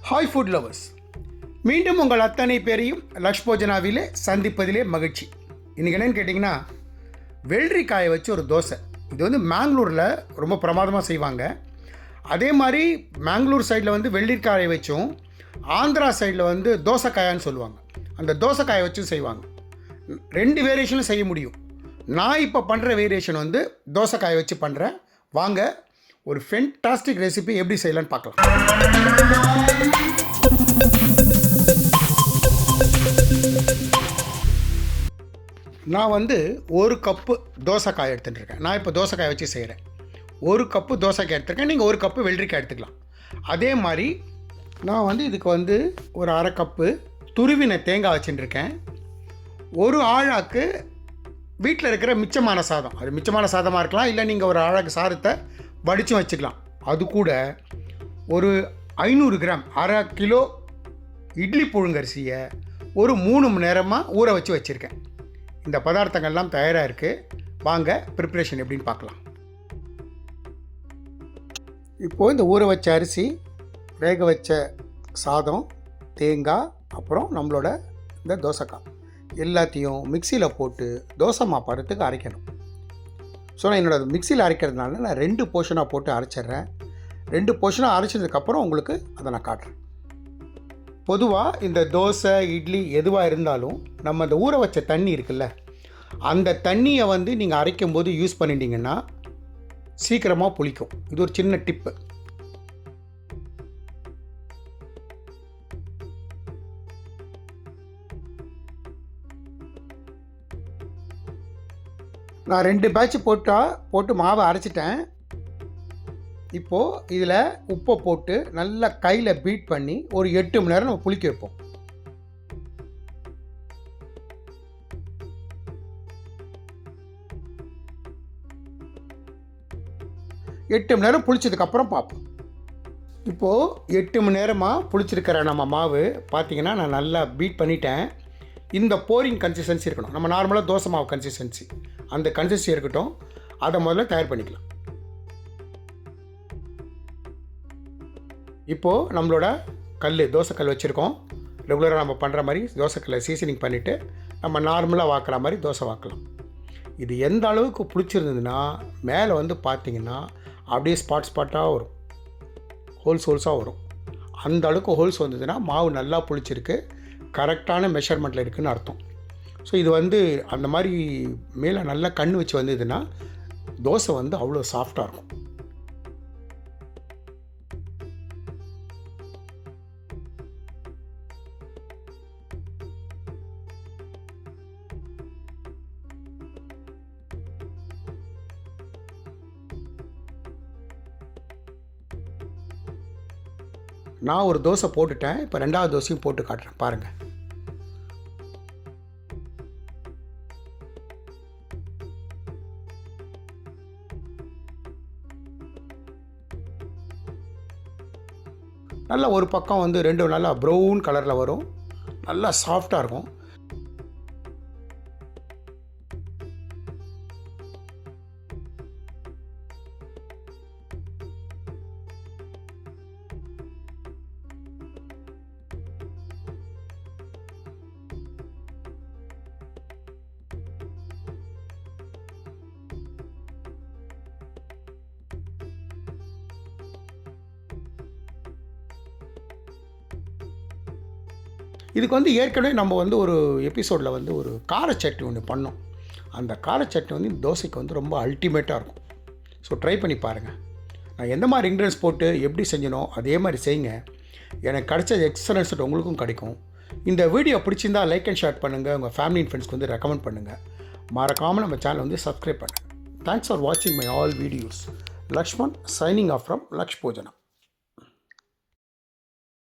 Hi food lovers, மீண்டும் உங்கள் அத்தனை பேரையும் லக்ஷ் போஜனாவிலே சந்திப்பதிலே மகிழ்ச்சி. இன்றைக்கி என்னென்னு கேட்டிங்கன்னா, வெள்ளரிக்காயை வச்சு ஒரு தோசை. இது வந்து மேங்களூரில் ரொம்ப பிரமாதமாக செய்வாங்க. அதே மாதிரி மேங்களூர் சைடில் வந்து வெள்ளரிக்காயை வச்சும், ஆந்திரா சைடில் வந்து தோசைக்காயான்னு சொல்லுவாங்க. அந்த தோசைக்காயை வச்சும் செய்வாங்க. ரெண்டு வேரியேஷனும் செய்ய முடியும். நான் இப்போ பண்ணுற வேரியேஷன் வந்து தோசைக்காயை வச்சு பண்ணுறேன். வாங்க ஒரு ஃபென்டாஸ்டிக் ரெசிபி எப்படி செய்யலான்னு பார்க்கலாம். நான் வந்து ஒரு கப்பு தோசைக்காய் எடுத்துட்டுருக்கேன். நான் இப்போ தோசைக்காய் வச்சு செய்கிறேன். ஒரு கப்பு தோசைக்காய் எடுத்துருக்கேன். நீங்கள் ஒரு கப்பு வெள்ளரிக்காய் எடுத்துக்கலாம். அதே மாதிரி நான் வந்து இதுக்கு வந்து ஒரு அரை கப்பு துருவின தேங்காய் வச்சுட்டுருக்கேன். ஒரு ஆழாக்கு வீட்டில் இருக்கிற மிச்சமான சாதம், அது மிச்சமான சாதமாக இருக்கலாம், இல்லை நீங்கள் ஒரு ஆழாக்கு சாதத்தை வடித்தும் வச்சுக்கலாம். அது கூட ஒரு 500 கிராம், அரை கிலோ இட்லி புழுங்கரிசியை ஒரு 3 மணி நேரமாக ஊற வச்சு வச்சுருக்கேன். இந்த பதார்த்தங்கள்லாம் தயாராக இருக்குது. வாங்க ப்ரிப்ரேஷன் எப்படின்னு பார்க்கலாம். இப்போது இந்த ஊற வச்ச அரிசி, வேக வச்ச சாதம், தேங்காய், அப்புறம் நம்மளோட இந்த தோசைக்காய் எல்லாத்தையும் மிக்சியில் போட்டு தோசை மாப்பாடுறதுக்கு அரைக்கணும். ஸோ நான் என்னோடய மிக்சியில் அரைக்கிறதுனால நான் 2 போர்ஷனாக போட்டு அரைச்சிட்றேன். 2 போர்ஷனாக அரைச்சதுக்கப்புறம் உங்களுக்கு அதை நான் காட்டுறேன். பொதுவாக இந்த தோசை, இட்லி எதுவாக இருந்தாலும் நம்ம அந்த ஊற வச்ச தண்ணி இருக்குல்ல, அந்த தண்ணியை வந்து நீங்கள் அரைக்கும் போது யூஸ் பண்ணிட்டீங்கன்னா சீக்கிரமாக புளிக்கும். இது ஒரு சின்ன டிப்பு. நான் 2 பேட்ச் போட்டு மாவை அரைச்சிட்டேன். இப்போது இதில் உப்பை போட்டு நல்லா கையில் பீட் பண்ணி ஒரு 8 மணி நேரம் நம்ம புளிக்க வைப்போம். எட்டு மணி நேரம் புளிச்சதுக்கப்புறம் பார்ப்போம். இப்போது 8 மணி நேரமாக புளிச்சிருக்கிற நம்ம மாவு பார்த்திங்கன்னா நான் நல்லா பீட் பண்ணிட்டேன். இந்த போரிங் கன்சிஸ்டன்சி இருக்கணும். நம்ம நார்மலாக தோசை மாவு கன்சிஸ்டன்சி, அந்த கன்சிஸ்டன்சி இருக்கட்டும். அதை முதல்ல தயார் பண்ணிக்கலாம். இப்போது நம்மளோட தோசைக்கல் வச்சுருக்கோம். ரெகுலராக நம்ம பண்ணுற மாதிரி தோசைக்கல்லை சீசனிங் பண்ணிவிட்டு நம்ம நார்மலாக வாக்குற மாதிரி தோசை வாக்கலாம். இது எந்த அளவுக்கு பிடிச்சிருந்ததுன்னா மேலே வந்து பார்த்திங்கன்னா அப்படியே ஸ்பாட்டாக வரும், ஹோல்ஸாக வரும். அந்த அளவுக்கு ஹோல்ஸ் வந்ததுன்னா மாவு நல்லா புளிச்சிருக்கு, கரெக்டான மெஷர்மெண்ட்டில் இருக்குதுன்னு அர்த்தம். ஸோ இது வந்து அந்த மாதிரி மேலே நல்லா கண் வச்சு வந்ததுன்னா தோசை வந்து அவ்வளோ சாஃப்டாக இருக்கும். நான் ஒரு தோசை போட்டுட்டேன். இப்போ 2வது தோசையும் போட்டு காட்டுறேன் பாருங்கள். நல்லா ஒரு பக்கம் வந்து 2 நல்லா ப்ரௌன் கலரில் வரும், நல்லா சாஃப்டாக இருக்கும். இதுக்கு வந்து ஏற்கனவே நம்ம வந்து ஒரு எபிசோடில் வந்து ஒரு கார சட்னி ஒன்று பண்ணோம். அந்த கார சட்னி வந்து தோசைக்கு வந்து ரொம்ப அல்டிமேட்டாக இருக்கும். ஸோ ட்ரை பண்ணி பாருங்கள். நான் எந்த மாதிரி இன்க்ரீடியன்ஸ் போட்டு எப்படி செஞ்சனோ அதே மாதிரி செய்யுங்க. எனக்கு கிடைச்ச எக்ஸலன்ஸ் உங்களுக்கும் கிடைக்கும். இந்த வீடியோ பிடிச்சிருந்தா லைக் அண்ட் ஷேர் பண்ணுங்கள். உங்கள் ஃபேமிலி அண்ட் ஃப்ரெண்ட்ஸ்க்கு வந்து ரெக்கமெண்ட் பண்ணுங்கள். மறக்காமல் நம்ம சேனல் வந்து சப்ஸ்கிரைப் பண்ணுங்கள். தேங்க்ஸ் ஃபார் வாட்சிங் my all videos. Lakshman signing off from Laksh Yojana.